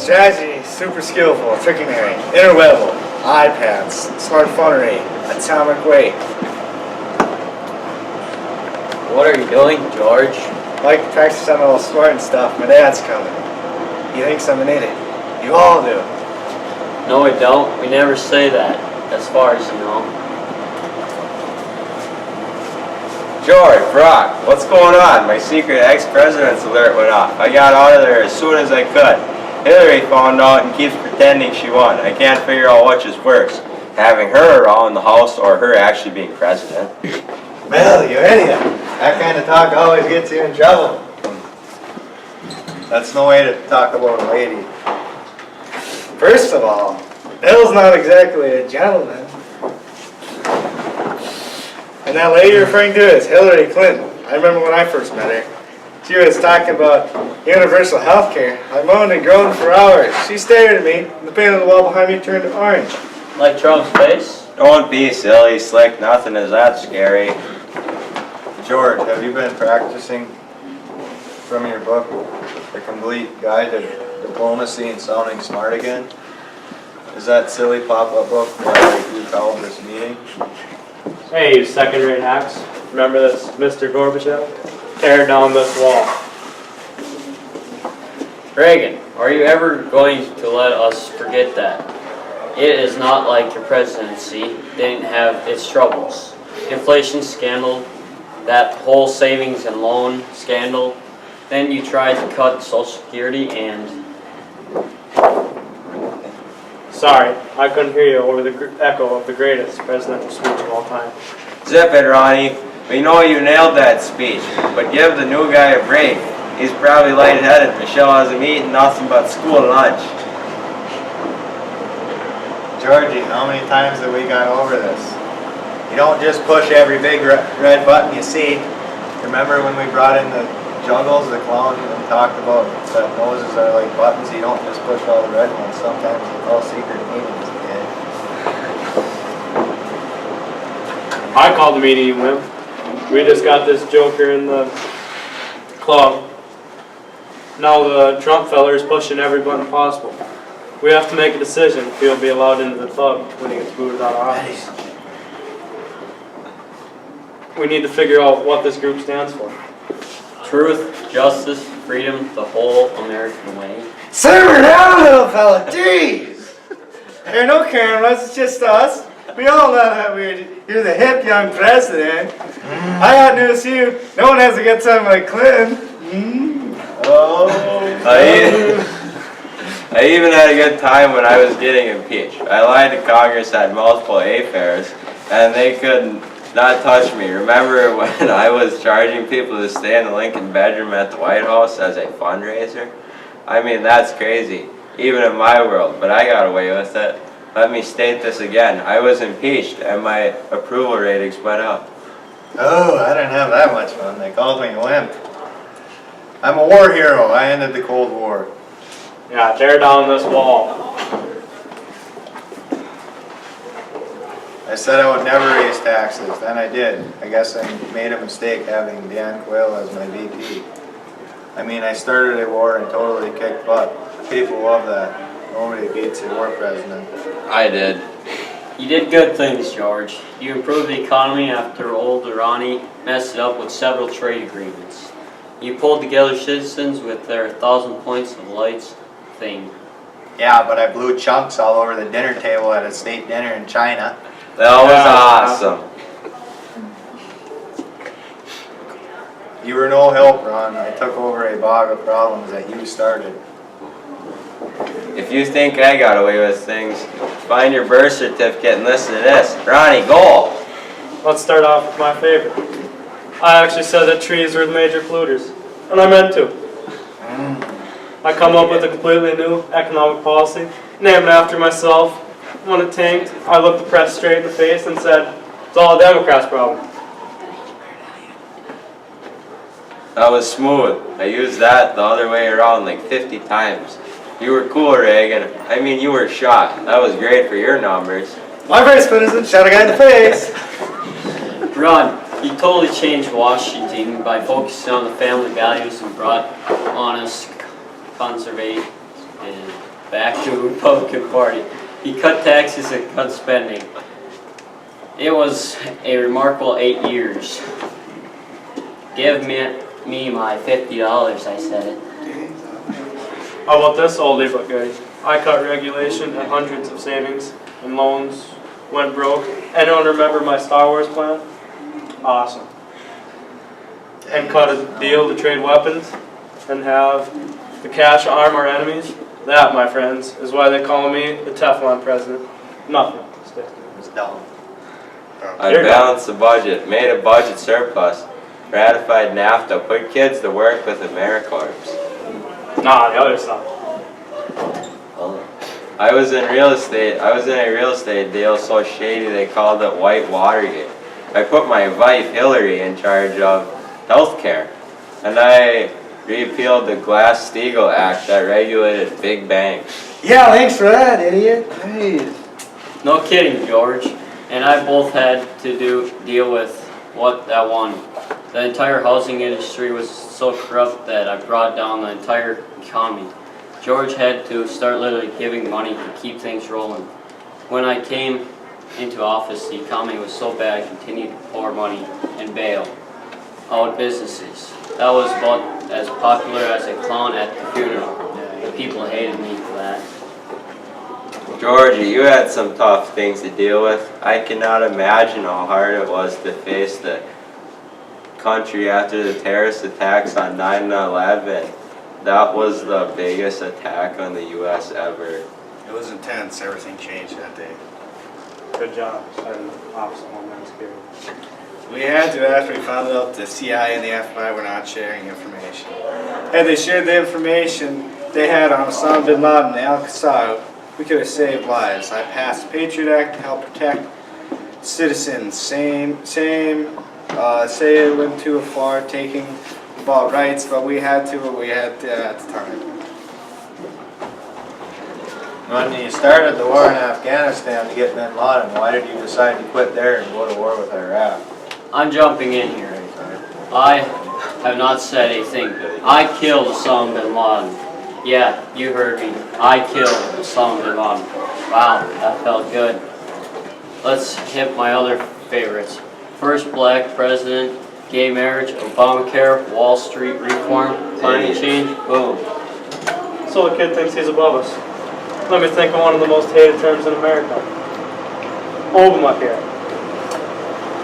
Strategy, super skillful, trickery, interwebble, iPads, smartphonery, atomic weight. What are you doing, George? Like to practice on all smart and stuff. My dad's coming. He thinks I'm an idiot. You all do. No, we don't. We never say that, as far as you know. George, Brock, what's going on? My secret ex-president's alert went off. I got out of there as soon as I could. Hillary found out and keeps pretending she won. I can't figure out which is worse, having her around the house or her actually being president. Well, you idiot. That kind of talk always gets you in trouble. That's no way to talk about a lady. First of all, Bill's not exactly a gentleman. And that lady you're referring to is Hillary Clinton. I remember when I first met her. She was talking about universal health care. I moaned and groaned for hours. She stared at me, and the paint on the wall behind me turned orange. Like Trump's face? Don't be silly, Slick. Nothing is that scary. George, have you been practicing from your book, The Complete Guide to Diplomacy and Sounding Smart again? Is that silly pop-up book why you called this meeting? Hey, you second-rate hacks. Remember this, Mr. Gorbachev? Tear down this wall. Reagan, are you ever going to let us forget that? It is not like your presidency didn't have its troubles. Inflation scandal, that whole savings and loan scandal. Then you tried to cut Social Security and... Sorry, I couldn't hear you over the echo of the greatest presidential speech of all time. Zip it, Ronnie. We know you nailed that speech, but give the new guy a break. He's probably lightheaded. Michelle hasn't eaten nothing but school lunch. Georgie, how many times have we gone over this? You don't just push every big red button you see. Remember when we brought in the Juggles, the clown, and talked about that noses are like buttons? You don't just push all the red ones. Sometimes they call secret meetings, okay? I called the meeting, you wimp. We just got this joker in the club. Now the Trump feller is pushing every button possible. We have to make a decision if he'll be allowed into the club when he gets booted out of office. We need to figure out what this group stands for. Truth, justice, freedom, the whole American way. Simmer down, little fella. Jeez. There are no cameras. It's just us. We all know that you're the hip young president. I got news to you. No one has a good time like Clinton. Oh. I even had a good time when I was getting impeached. I lied to Congress at multiple affairs, and they could not touch me. Remember when I was charging people to stay in the Lincoln bedroom at the White House as a fundraiser? I mean, that's crazy, even in my world, but I got away with it. Let me state this again. I was impeached, and my approval ratings went up. Oh, I didn't have that much fun. They called me a wimp. I'm a war hero. I ended the Cold War. Yeah, tear down this wall. I said I would never raise taxes. Then I did. I guess I made a mistake having Dan Quayle as my VP. I mean, I started a war and totally kicked butt. People love that. Nobody beats a war president. I did. You did good things, George. You improved the economy after old Ronnie messed it up with several trade agreements. You pulled together citizens with their 1,000 points of lights thing. Yeah, but I blew chunks all over the dinner table at a state dinner in China. That was awesome. You were no help, Ron. I took over a bog of problems that you started. If you think I got away with things, find your birth certificate and listen to this. Ronnie, goal! Let's start off with my favorite. I actually said that trees were the major polluters, and I meant to. I come up with a completely new economic policy, named after myself. When it tanked, I looked the press straight in the face and said, it's all a Democrats' problem. That was smooth. I used that the other way around like 50 times. You were cool, Reagan. I mean, you were shot. That was great for your numbers. My first president shot a guy in the face. Ron, you totally changed Washington by focusing on the family values and brought honest and back to the Republican Party. He cut taxes and cut spending. It was a remarkable 8 years. Give me my $50, I said it. How about this oldie but goodie? I cut regulation and hundreds of savings and loans went broke. Anyone remember my Star Wars plan? Awesome. And cut a deal to trade weapons and have the cash arm our enemies. That, my friends, is why they call me the Teflon president. Nothing sticks to me. It's dumb. I balanced the budget, made a budget surplus, ratified NAFTA, put kids to work with AmeriCorps. Nah, the other stuff. I was in a real estate deal so shady they called it White Watergate. I put my wife Hillary in charge of healthcare, and I repealed the Glass-Steagall Act that regulated big banks. Yeah, thanks for that, idiot. Jeez. No kidding, George. And I both had to deal with what that one. The entire housing industry was so corrupt that I brought down the entire economy. George had to start literally giving money to keep things rolling. When I came into office, the economy was so bad I continued to pour money and bail out businesses. That was about as popular as a clown at the funeral. The people hated me for that. Georgie, you had some tough things to deal with. I cannot imagine how hard it was to face the country after the terrorist attacks on 9/11. That was the biggest attack on the U.S. ever. It was intense. Everything changed that day. Good job starting the Office of Homeland Security. We had to after we found out the CIA and the FBI were not sharing information. Had they shared the information they had on Osama bin Laden and Al-Qaeda, we could have saved lives. I passed the Patriot Act to help protect citizens. Say it went too far taking about rights, but we had to at the time. When you started the war in Afghanistan to get bin Laden, why did you decide to quit there and go to war with Iraq? I'm jumping in here. I have not said a thing. I killed Osama bin Laden. Yeah, you heard me. I killed Osama bin Laden. Wow, that felt good. Let's hit my other favorites. First black president, gay marriage, Obamacare, Wall Street reform, climate change, boom. So the kid thinks he's above us. Let me think of one of the most hated terms in America. Obamacare.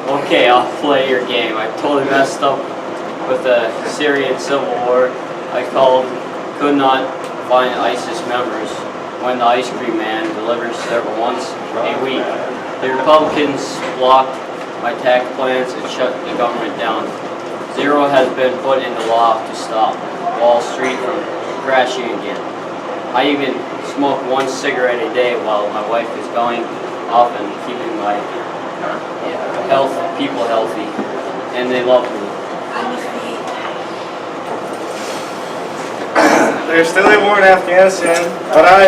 Okay, I'll play your game. I totally messed up with the Syrian civil war. Could not find ISIS members when the ice cream man delivers several once a week. The Republicans blocked my tax plans and shut the government down. Zero has been put into law to stop Wall Street from crashing again. I even smoke one cigarette a day while my wife is going off and keeping my people healthy, and they love me. There's still a war in Afghanistan, but I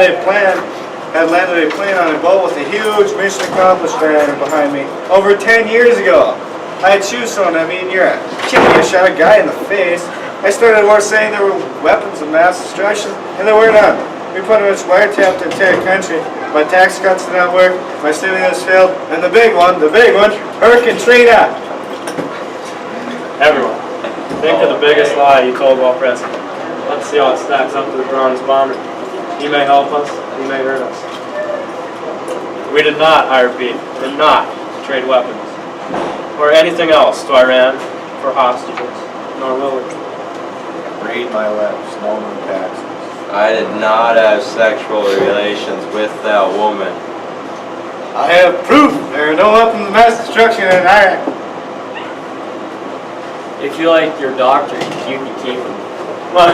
had landed a plane on a boat with a huge mission accomplished banner behind me over 10 years ago. I had shoes sewn on me in Europe. I shot a guy in the face. I started war saying there were weapons of mass destruction, and there were none. We put much wiretap the entire country. My tax cuts did not work, my stimulus failed, and the big one, Hurricane Trina. Everyone, think of the biggest lie you told while president. Let's see how it stacks up to the bronze bomber. He may help us, he may hurt us. We did not, I repeat, did not trade weapons or anything else to Iran for hostages, nor will we. Read my lips, no new taxes. I did not have sexual relations with that woman. I have proof there are no weapons of mass destruction in Iraq. If you like your doctor, you can keep him. Look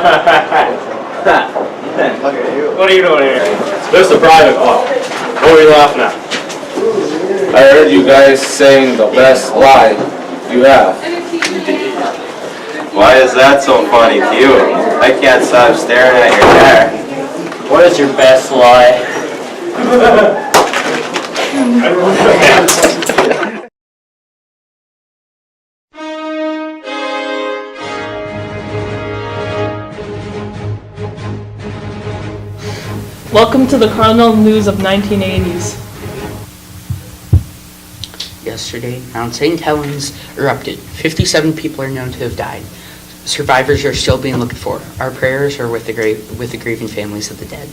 at you. What are you doing here? This is a private club. What are you laughing at? I heard you guys saying the best lie you have. Why is that so funny to you? I can't stop staring at your hair. What is your best lie? Welcome to the Cardinal News of 1980s. Yesterday, Mount St. Helens erupted. 57 people are known to have died. Survivors are still being looked for. Our prayers are with the grieving families of the dead.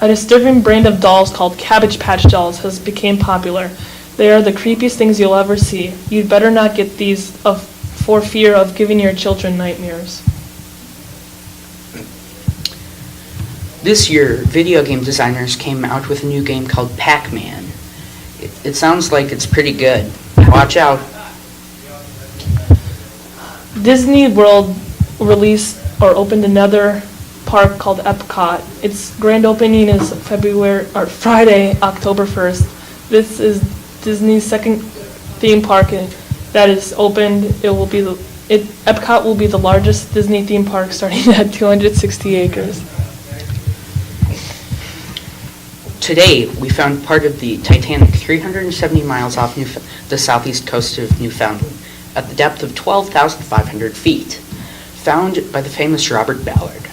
A disturbing brand of dolls called Cabbage Patch Dolls has become popular. They are the creepiest things you'll ever see. You'd better not get these for fear of giving your children nightmares. This year, video game designers came out with a new game called Pac-Man. It sounds like it's pretty good. Watch out. Disney World opened another park called Epcot. Its grand opening is Friday, October 1st. This is Disney's second theme park that is opened. Epcot will be the largest Disney theme park, starting at 260 acres. Today, we found part of the Titanic 370 miles off the southeast coast of Newfoundland at the depth of 12,500 feet, found by the famous Robert Ballard.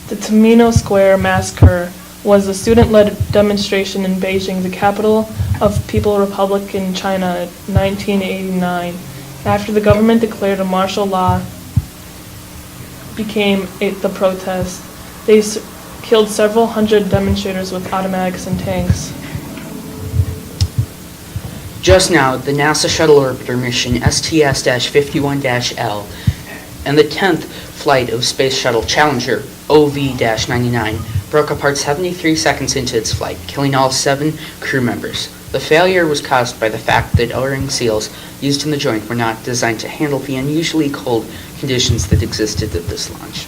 The Tiananmen Square Massacre was a student-led demonstration in Beijing, the capital of People's Republic in China, in 1989. After the government declared a martial law the protest, they killed several hundred demonstrators with automatics and tanks. Just now, the NASA Shuttle Orbiter mission STS-51-L and the 10th flight of Space Shuttle Challenger OV-99 broke apart 73 seconds into its flight, killing all 7 crew members. The failure was caused by the fact that O-ring seals used in the joint were not designed to handle the unusually cold conditions that existed at this launch.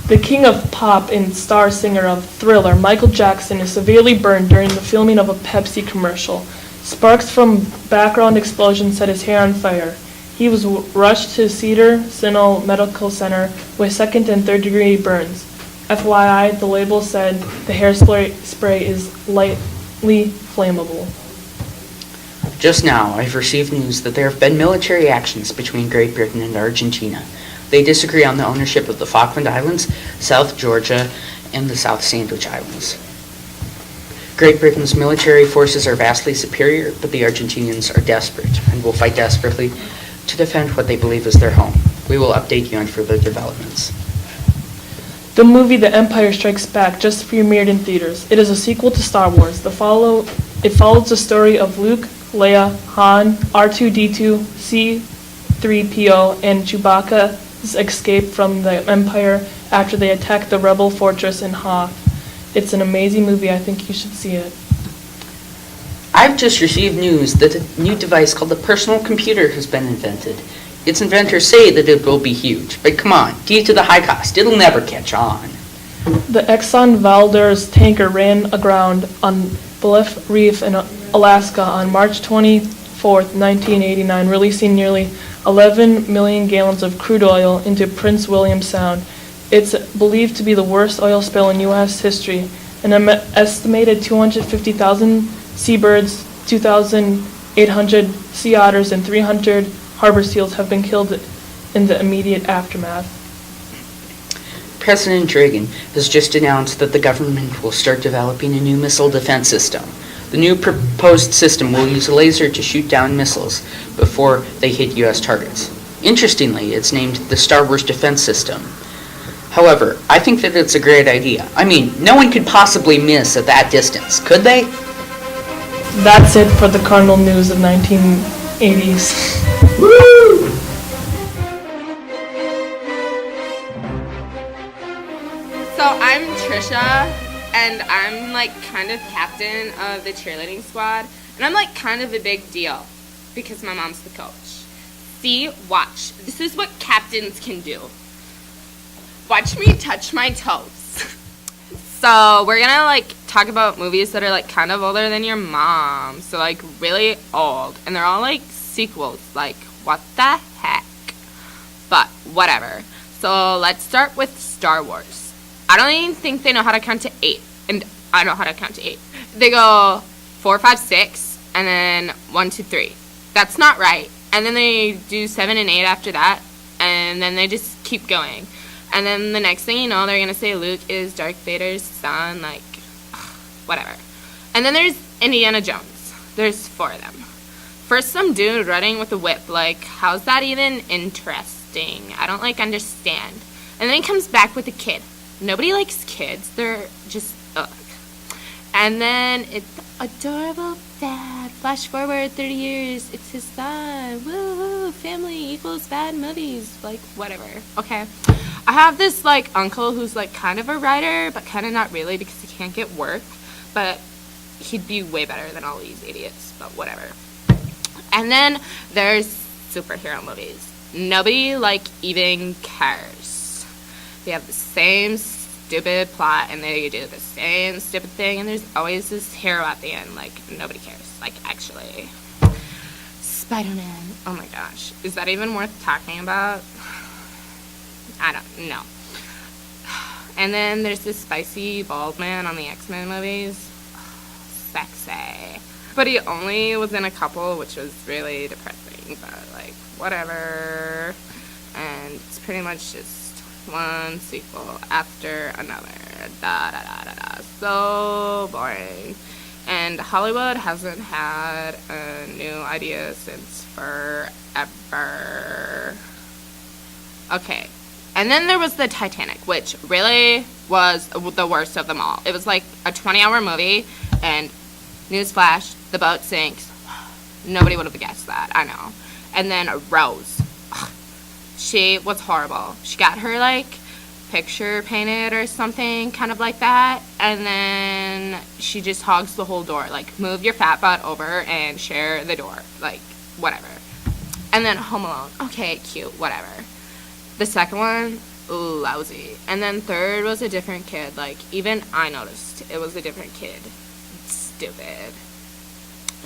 The king of pop and star singer of Thriller, Michael Jackson, is severely burned during the filming of a Pepsi commercial. Sparks from background explosions set his hair on fire. He was rushed to Cedar-Sinai Medical Center with second and third degree burns. FYI, the label said the hairspray is lightly flammable. Just now, I've received news that there have been military actions between Great Britain and Argentina. They disagree on the ownership of the Falkland Islands, South Georgia, and the South Sandwich Islands. Great Britain's military forces are vastly superior, but the Argentinians are desperate and will fight desperately to defend what they believe is their home. We will update you on further developments. The movie The Empire Strikes Back just premiered in theaters. It is a sequel to Star Wars. It follows the story of Luke, Leia, Han, R2-D2, C-3PO, and Chewbacca's escape from the Empire after they attack the Rebel fortress in Hoth. It's an amazing movie. I think you should see it. I've just received news that a new device called the personal computer has been invented. Its inventors say that it will be huge, but come on, due to the high cost, it'll never catch on. The Exxon Valdez tanker ran aground on Bluff Reef in Alaska on March 24, 1989, releasing nearly 11 million gallons of crude oil into Prince William Sound. It's believed to be the worst oil spill in U.S. history. An estimated 250,000 seabirds, 2,800 sea otters, and 300 harbor seals have been killed in the immediate aftermath. President Reagan has just announced that the government will start developing a new missile defense system. The new proposed system will use a laser to shoot down missiles before they hit U.S. targets. Interestingly, it's named the Star Wars Defense System. However, I think that it's a great idea. I mean, no one could possibly miss at that distance, could they? That's it for the Cardinal News of 1980s. Woo! So I'm Trisha, and I'm like kind of captain of the cheerleading squad, and I'm like kind of a big deal because my mom's the coach. See, watch. This is what captains can do. Watch me touch my toes. So we're gonna like talk about movies that are like kind of older than your mom, so like really old, and they're all like sequels. Like what the heck? But whatever. So let's start with Star Wars. I don't even think they know how to count to 8, and I know how to count to 8. They go 4, 5, 6, and then 1, 2, 3. That's not right. And then they do 7 and 8 after that, and then they just keep going. And then the next thing you know, they're going to say Luke is Darth Vader's son, like, whatever. And then there's Indiana Jones. There's 4 of them. First, some dude running with a whip. Like, how's that even interesting? I don't, like, understand. And then he comes back with a kid. Nobody likes kids. They're just, ugh. And then it's adorable dad. Flash forward 30 years. It's his son. Woo-hoo. Family equals bad movies. Like, whatever. Okay. I have this, like, uncle who's, like, kind of a writer, but kind of not really because he can't get work. But he'd be way better than all these idiots. But whatever. And then there's superhero movies. Nobody, like, even cares. They have the same stupid plot, and they do the same stupid thing, and there's always this hero at the end. Like, nobody cares. Like, actually. Spider-Man. Oh my gosh. Is that even worth talking about? I don't know. And then there's this spicy bald man on the X-Men movies. Sexy. But he only was in a couple, which was really depressing, but, like, whatever. And it's pretty much just one sequel after another. Da da da da da. So boring. And Hollywood hasn't had a new idea since forever. Okay. And then there was the Titanic, which really was the worst of them all. It was like a 20-hour movie, and newsflash, the boat sinks. Nobody would have guessed that, I know. And then Rose. She was horrible. She got her, like, picture painted or something, kind of like that. And then she just hogs the whole door. Like, move your fat butt over and share the door. Like, whatever. And then Home Alone. Okay, cute, whatever. The second one, lousy. And then third was a different kid. Like, even I noticed it was a different kid. Stupid.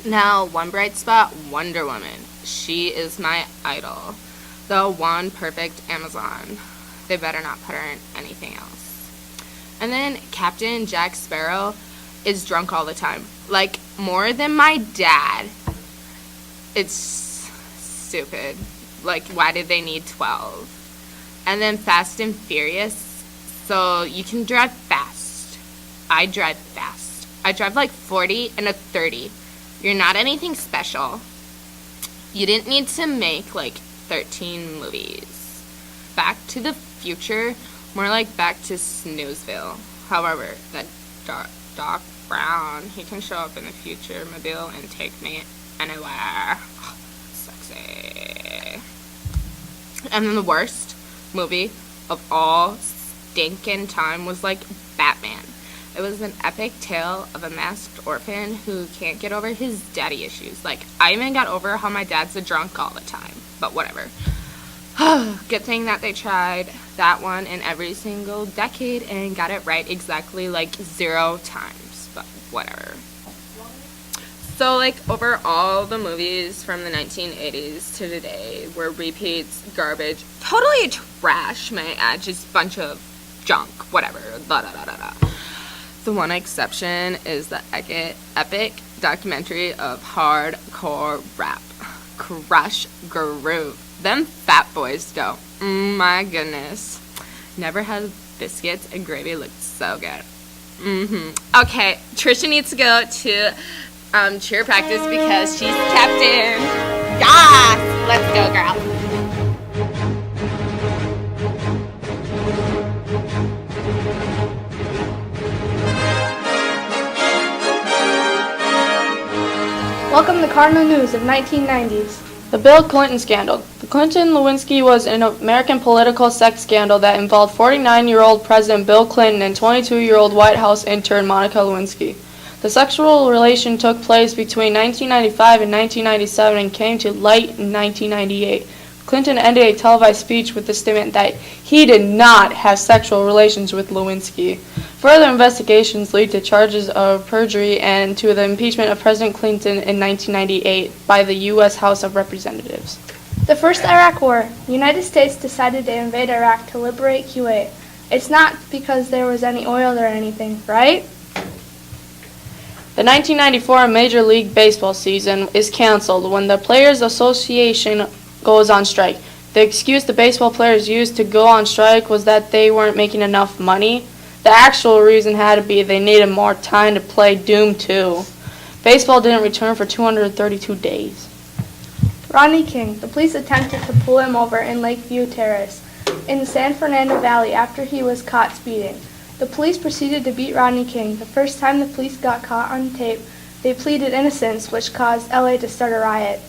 Now, one bright spot, Wonder Woman. She is my idol. The one perfect Amazon. They better not put her in anything else. And then Captain Jack Sparrow is drunk all the time. Like, more than my dad. It's stupid. Like, why did they need 12? And then Fast and Furious. So you can drive fast. I drive fast. I drive like 40 and a 30. You're not anything special. You didn't need to make like 13 movies. Back to the Future, more like Back to Snoozeville. However, that Doc Brown, he can show up in the future mobile and take me anywhere. Sexy. And then the worst movie of all stinking time was like Batman. It was an epic tale of a masked orphan who can't get over his daddy issues. Like, I even got over how my dad's a drunk all the time. But whatever. Good thing that they tried that one in every single decade and got it right exactly like 0 times. But whatever. So, like, over all the movies from the 1980s to today were repeats, garbage, totally trash, may I add, just bunch of junk, whatever, da da da da da. The one exception is the epic documentary of hardcore rap, Crush Groove. Them fat boys go, my goodness. Never had biscuits and gravy looked so good. Okay, Trisha needs to go to cheer practice because she's captain. Yes! Let's go, girl. Welcome to Cardinal News of 1990s. The Bill Clinton scandal. The Clinton-Lewinsky was an American political sex scandal that involved 49-year-old President Bill Clinton and 22-year-old White House intern Monica Lewinsky. The sexual relation took place between 1995 and 1997 and came to light in 1998. Clinton ended a televised speech with the statement that he did not have sexual relations with Lewinsky. Further investigations lead to charges of perjury and to the impeachment of President Clinton in 1998 by the U.S. House of Representatives. The first Iraq War. The United States decided to invade Iraq to liberate Kuwait. It's not because there was any oil or anything, right? The 1994 Major League Baseball season is canceled when the Players Association goes on strike. The excuse the baseball players used to go on strike was that they weren't making enough money. The actual reason had to be they needed more time to play Doom 2. Baseball didn't return for 232 days. Rodney King. The police attempted to pull him over in Lakeview Terrace in the San Fernando Valley after he was caught speeding. The police proceeded to beat Rodney King. The first time the police got caught on tape, they pleaded innocence, which caused LA to start a riot.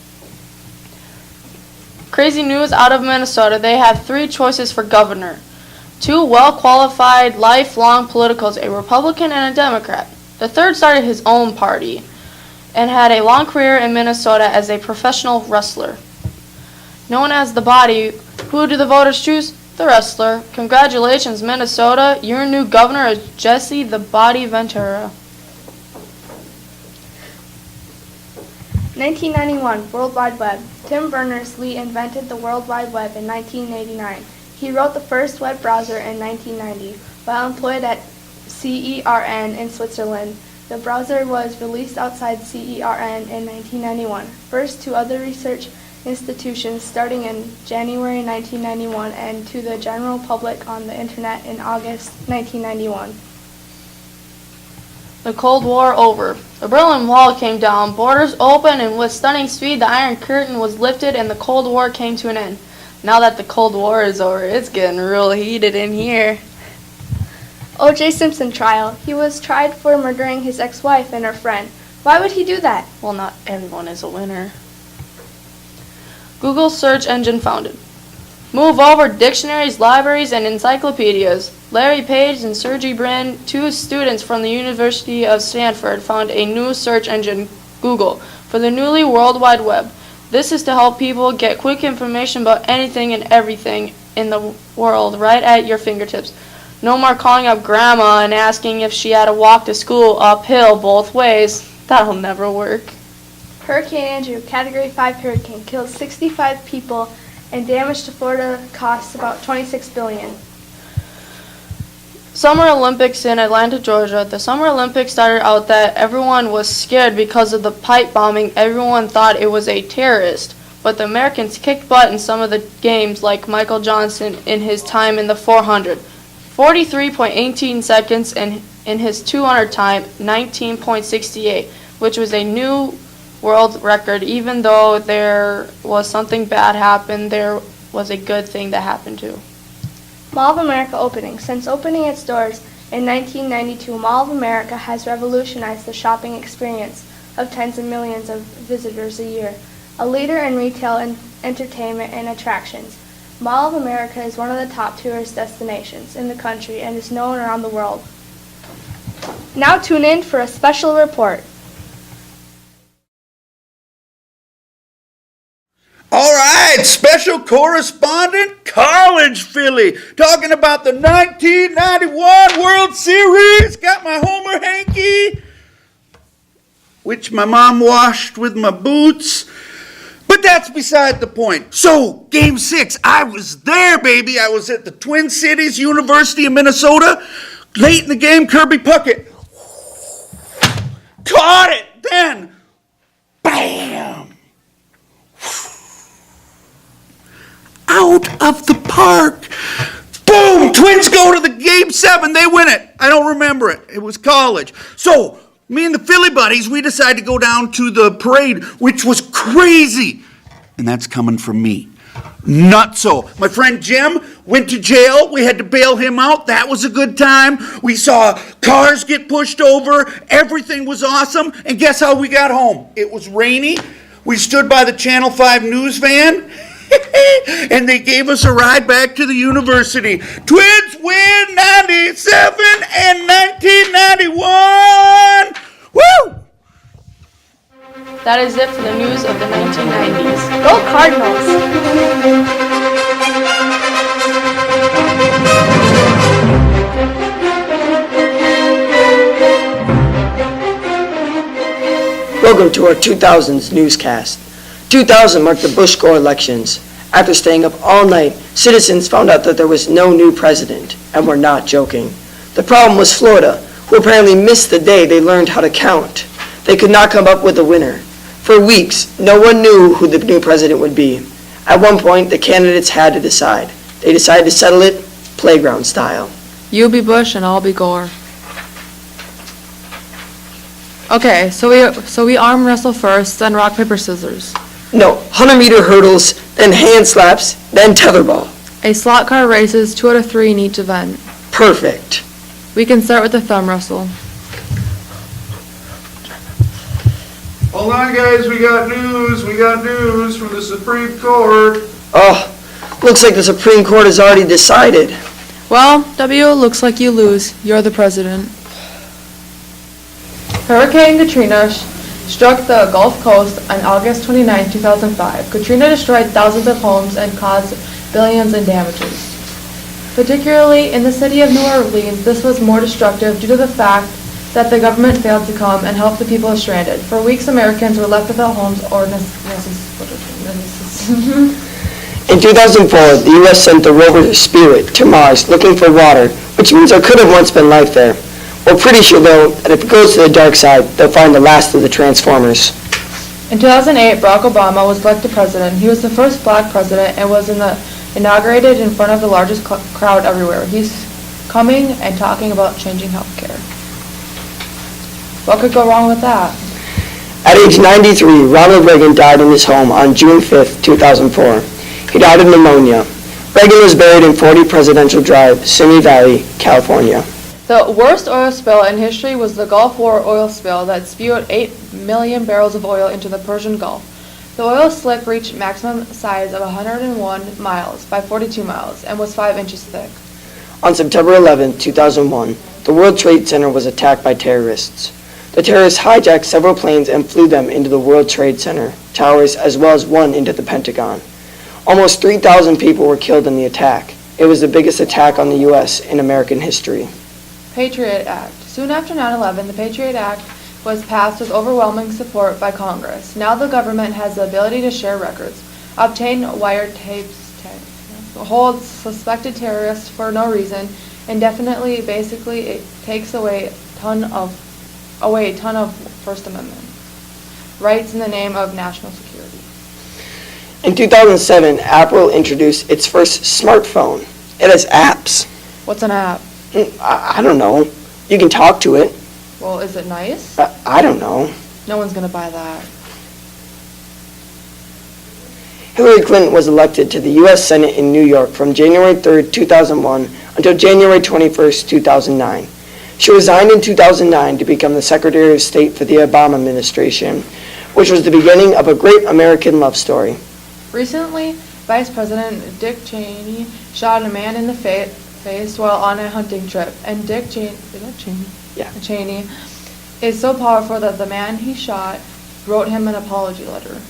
Crazy news out of Minnesota. They have 3 choices for governor. 2 well-qualified, lifelong politicals, a Republican and a Democrat. The third started his own party and had a long career in Minnesota as a professional wrestler. Known as the Body, who do the voters choose? The wrestler. Congratulations, Minnesota. Your new governor is Jesse the Body Ventura. 1991, World Wide Web. Tim Berners-Lee invented the World Wide Web in 1989. He wrote the first web browser in 1990 while employed at CERN in Switzerland. The browser was released outside CERN in 1991, first to other research institutions starting in January 1991 and to the general public on the internet in August 1991. The Cold War over. The Berlin Wall came down, borders opened, and with stunning speed the Iron Curtain was lifted and the Cold War came to an end. Now that the Cold War is over, it's getting real heated in here. O.J. Simpson trial. He was tried for murdering his ex-wife and her friend. Why would he do that? Well, not everyone is a winner. Google search engine founded. Move over dictionaries, libraries, and encyclopedias. Larry Page and Sergey Brin, 2 students from the University of Stanford, found a new search engine, Google, for the newly World Wide Web. This is to help people get quick information about anything and everything in the world right at your fingertips. No more calling up Grandma and asking if she had to walk to school uphill both ways. That'll never work. Hurricane Andrew, Category 5 hurricane, killed 65 people and damage to Florida costs about $26 billion. Summer Olympics in Atlanta, Georgia. The Summer Olympics started out that everyone was scared because of the pipe bombing. Everyone thought it was a terrorist. But the Americans kicked butt in some of the games, like Michael Johnson in his time in the 400. 43.18 seconds, and in his 200 time, 19.68, which was a new world record. Even though there was something bad happen, there was a good thing that happened too. Mall of America opening. Since opening its doors in 1992, Mall of America has revolutionized the shopping experience of tens of millions of visitors a year. A leader in retail and entertainment and attractions, Mall of America is one of the top tourist destinations in the country and is known around the world. Now tune in for a special report. All right, special correspondent, College Philly, talking about the 1991 World Series. Got my Homer hanky, which my mom washed with my boots. But that's beside the point. So, Game 6, I was there, baby. I was at the Twin Cities, University of Minnesota. Late in the game, Kirby Puckett caught it. Then, bam! Out of the park. Boom! Twins go to the Game 7. They win it. I don't remember it. It was college. So, me and the Philly buddies, we decided to go down to the parade, which was crazy. And that's coming from me. Not so. My friend Jim went to jail. We had to bail him out. That was a good time. We saw cars get pushed over. Everything was awesome. And guess how we got home? It was rainy. We stood by the Channel 5 news van. And they gave us a ride back to the university. Twins win 97 and 1991. Woo! That is it for the news of the 1990s. Go Cardinals! Welcome to our 2000s newscast. 2000 marked the Bush-Gore elections. After staying up all night, citizens found out that there was no new president, and we're not joking. The problem was Florida, who apparently missed the day they learned how to count. They could not come up with a winner. For weeks, no one knew who the new president would be. At one point, the candidates had to decide. They decided to settle it playground style. You be Bush and I'll be Gore. Okay, so we arm wrestle first, then rock, paper, scissors. No, 100-meter hurdles, then hand slaps, then tetherball. A slot car races 2 out of 3 in each event. Perfect. We can start with the thumb wrestle. Hold on, guys, we got news from the Supreme Court. Oh, looks like the Supreme Court has already decided. Well, W, looks like you lose. You're the president. Hurricane Katrina struck the Gulf Coast on August 29, 2005. Katrina destroyed thousands of homes and caused billions in damages. Particularly in the city of New Orleans, this was more destructive due to the fact that the government failed to come and help the people stranded. For weeks, Americans were left without homes or In 2004, the U.S. sent the rover Spirit to Mars looking for water, which means there could have once been life there. We're pretty sure, though, that if it goes to the dark side, they'll find the last of the Transformers. In 2008, Barack Obama was elected president. He was the first black president and was inaugurated in front of the largest crowd everywhere. He's coming and talking about changing healthcare. What could go wrong with that? At age 93, Ronald Reagan died in his home on June 5, 2004. He died of pneumonia. Reagan was buried in 40 Presidential Drive, Simi Valley, California. The worst oil spill in history was the Gulf War oil spill that spewed 8 million barrels of oil into the Persian Gulf. The oil slick reached maximum size of 101 miles by 42 miles and was 5 inches thick. On September 11, 2001, the World Trade Center was attacked by terrorists. The terrorists hijacked several planes and flew them into the World Trade Center towers as well as one into the Pentagon. Almost 3,000 people were killed in the attack. It was the biggest attack on the U.S. in American history. Patriot Act. Soon after 9/11, the Patriot Act was passed with overwhelming support by Congress. Now the government has the ability to share records, obtain wiretaps, hold suspected terrorists for no reason, indefinitely. Basically, it takes away a ton of First Amendment rights in the name of national security. In 2007, Apple introduced its first smartphone. It has apps. What's an app? I don't know. You can talk to it. Well, is it nice? I don't know. No one's going to buy that. Hillary Clinton was elected to the U.S. Senate in New York from January 3, 2001 until January 21, 2009. She resigned in 2009 to become the Secretary of State for the Obama administration, which was the beginning of a great American love story. Recently, Vice President Dick Cheney shot a man in the face while on a hunting trip, and Dick Cheney is so powerful that the man he shot wrote him an apology letter.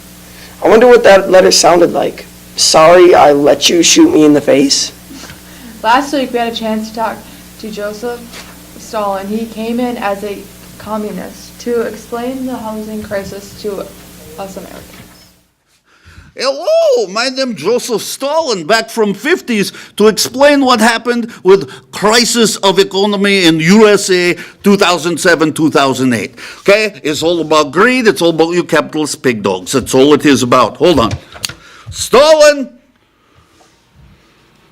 I wonder what that letter sounded like. Sorry I let you shoot me in the face. Last week we had a chance to talk to Joseph Stalin. He came in as a communist to explain the housing crisis to us Americans. Hello, my name's Joseph Stalin, back from 50s to explain what happened with crisis of economy in USA 2007-2008. Okay, it's all about greed, it's all about you capitalist pig dogs. That's all it is about. Hold on. Stalin!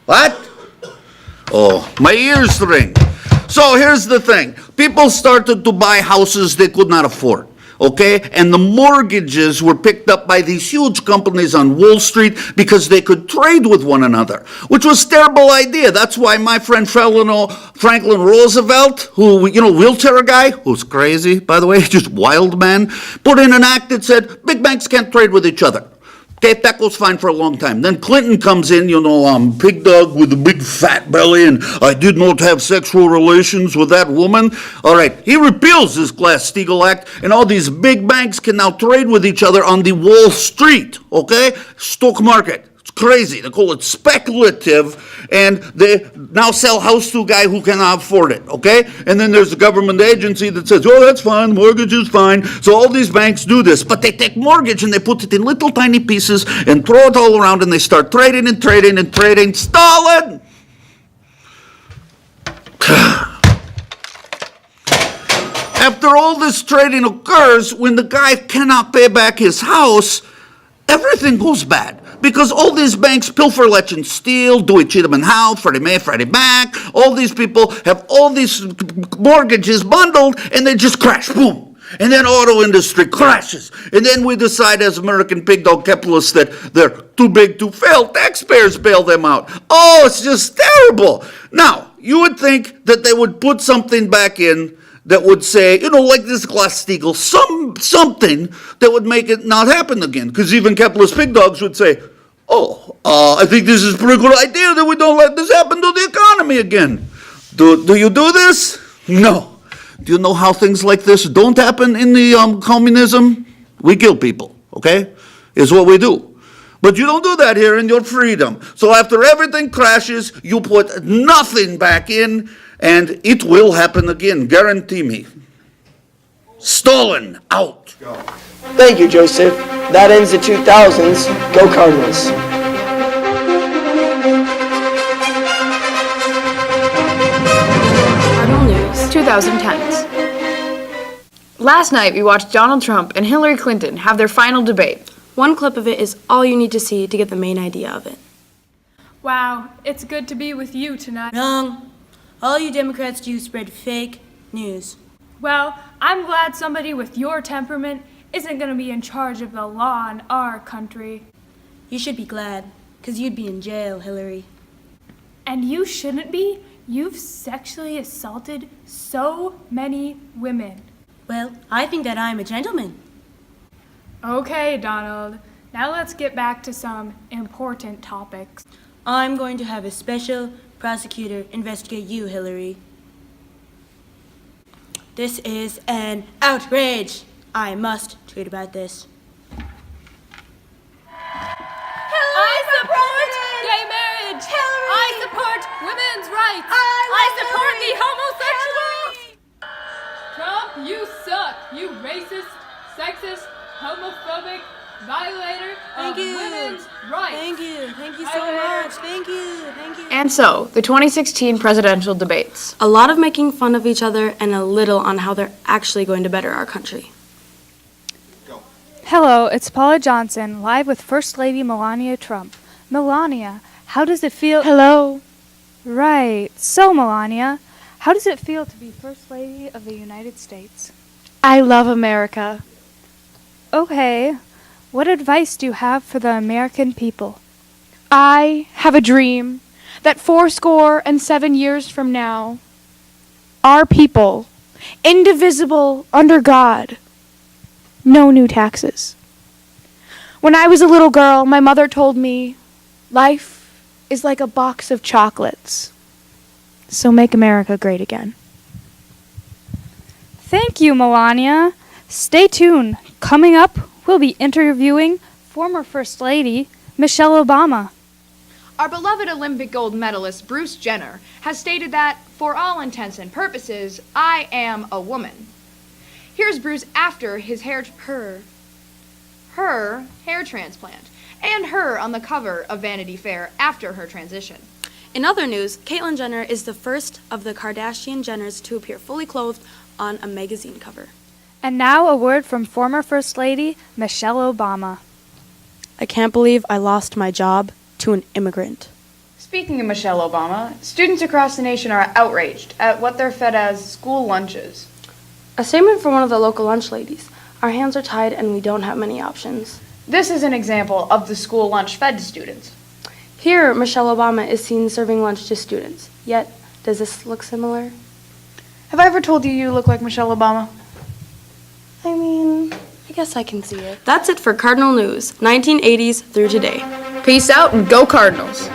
What? Oh, my ears ring. So here's the thing. People started to buy houses they could not afford. Okay, and the mortgages were picked up by these huge companies on Wall Street because they could trade with one another, which was a terrible idea. That's why my friend Franklin Roosevelt, who, wheelchair guy, who's crazy, by the way, just wild man, put in an act that said big banks can't trade with each other. Okay, that goes fine for a long time. Then Clinton comes in, pig dog with a big fat belly, and I did not have sexual relations with that woman. All right, he repeals this Glass-Steagall Act, and all these big banks can now trade with each other on the Wall Street, okay? Stock market. It's crazy. They call it speculative, and they now sell house to a guy who cannot afford it, okay? And then there's a government agency that says, oh, that's fine, mortgage is fine. So all these banks do this, but they take mortgage and they put it in little tiny pieces and throw it all around, and they start trading and trading and trading. Stalin! After all this trading occurs, when the guy cannot pay back his house, everything goes bad. Because all these banks pilfer, let and steal, do it Cheatham and Howe, Freddie Mae, Freddie Mac. All these people have all these mortgages bundled, and they just crash, boom. And then auto industry crashes. And then we decide as American pig dog capitalists that they're too big to fail. Taxpayers bail them out. Oh, it's just terrible. Now, you would think that they would put something back in that would say, like this Glass-Steagall, something that would make it not happen again. Because even capitalist pig dogs would say, I think this is a pretty good idea that we don't let this happen to the economy again. Do you do this? No. Do you know how things like this don't happen in the communism? We kill people, okay? Is what we do. But you don't do that here in your freedom. So after everything crashes, you put nothing back in, and it will happen again, guarantee me. Stalin, out. Thank you, Joseph. That ends the 2000s. Go Cardinals. Cardinal News, 2010s. Last night we watched Donald Trump and Hillary Clinton have their final debate. One clip of it is all you need to see to get the main idea of it. Wow, it's good to be with you tonight. Wrong. All you Democrats do is spread fake news. Well, I'm glad somebody with your temperament isn't going to be in charge of the law in our country. You should be glad, because you'd be in jail, Hillary. And you shouldn't be. You've sexually assaulted so many women. Well, I think that I'm a gentleman. Okay, Donald. Now let's get back to some important topics. I'm going to have a special prosecutor investigate you, Hillary. This is an outrage. I must tweet about this. I support gay marriage. I support women's rights. I support the homosexual. Trump, you suck. You racist, sexist, homophobic violator of women's rights. Thank you. Thank you so much. Thank you. Thank you. And so, the 2016 presidential debates. A lot of making fun of each other and a little on how they're actually going to better our country. Hello, it's Paula Johnson, live with First Lady Melania Trump. Melania, how does it feel? Hello. Right. So, Melania, how does it feel to be First Lady of the United States? I love America. Okay. What advice do you have for the American people? I have a dream that 77 years from now, our people, indivisible under God, no new taxes. When I was a little girl, my mother told me, life is like a box of chocolates. So make America great again. Thank you, Melania. Stay tuned. Coming up, we'll be interviewing former First Lady Michelle Obama. Our beloved Olympic gold medalist Bruce Jenner has stated that, for all intents and purposes, I am a woman. Here's Bruce after his her hair transplant, and her on the cover of Vanity Fair after her transition. In other news, Caitlyn Jenner is the first of the Kardashian Jenners to appear fully clothed on a magazine cover. And now a word from former First Lady Michelle Obama. I can't believe I lost my job to an immigrant. Speaking of Michelle Obama, students across the nation are outraged at what they're fed as school lunches. A statement from one of the local lunch ladies. Our hands are tied and we don't have many options. This is an example of the school lunch fed to students. Here, Michelle Obama is seen serving lunch to students. Yet, does this look similar? Have I ever told you you look like Michelle Obama? I mean, I guess I can see it. That's it for Cardinal News, 1980s through today. Peace out and go Cardinals!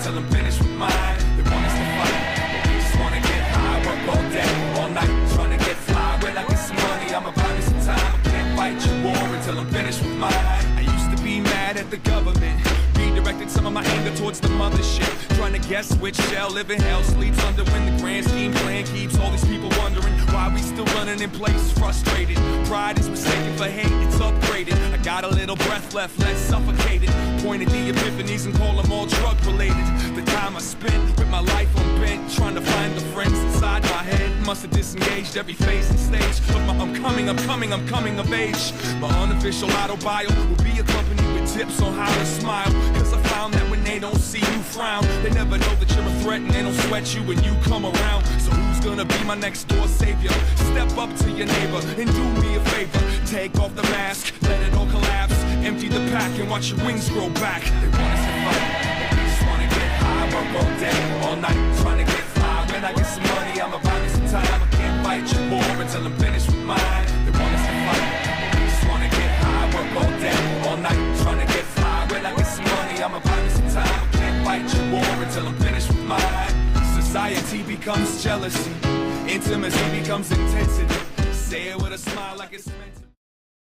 Tell them switch shell, live in hell, sleeps under when the grand scheme plan keeps all these people wondering why we still running in place, frustrated. Pride is mistaken for hate, it's upgraded. I got a little breath left, less suffocated. Pointed the epiphanies and call them all drug related. The time I spent with my life on bent, trying to find the friends inside my head. Must have disengaged every phase and stage of my I'm coming of age. My unofficial auto bio will be accompanied with tips on how to smile. Cause I found that when they don't see you frown, they never know that you're a threat and they don't sweat you when you come around. So who's gonna be my next door savior? Step up to your neighbor and do me a favor. Take off the mask, let it all collapse. Empty the pack and watch your wings grow back. They want us to fight, they just wanna get high. Work all day, all night, trying to get fly. When I get some money, I'ma buy me some time. I can't fight your war until I'm finished with mine. They want us to fight, they just wanna get high. Work all day, all night, trying to get fly. When I get some money, I'ma buy me some time. I can't fight your war until I'm finished with mine. Society becomes jealousy, intimacy becomes intensity. Say it with a smile like it's meant to.